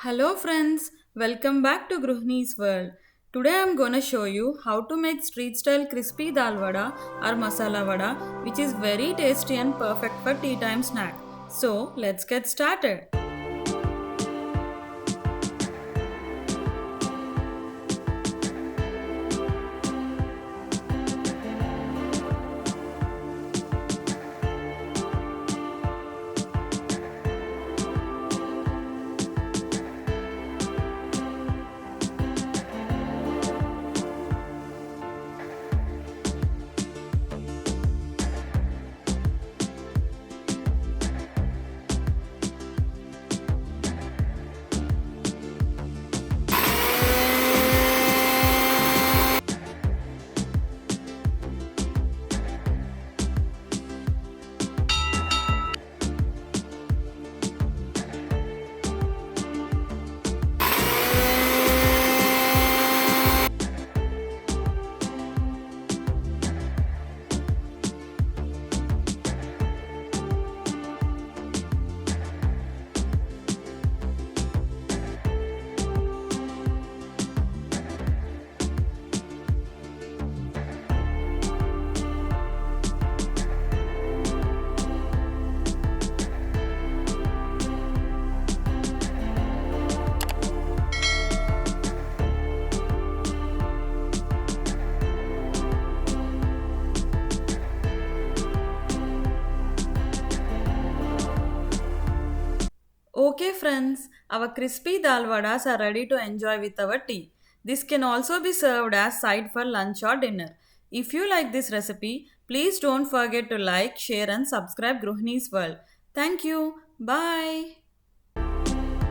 Hello friends, welcome back to Gruhinis World. Today I am gonna show you how to make street style crispy dal vada or masala vada, which is very tasty and perfect for tea time snack. So let's get started. Okay friends, our crispy dal vadas are ready to enjoy with our tea. This can also be served as side for lunch or dinner. If you like this recipe, please don't forget to like, share and subscribe Gruhinis World. Thank you. Bye.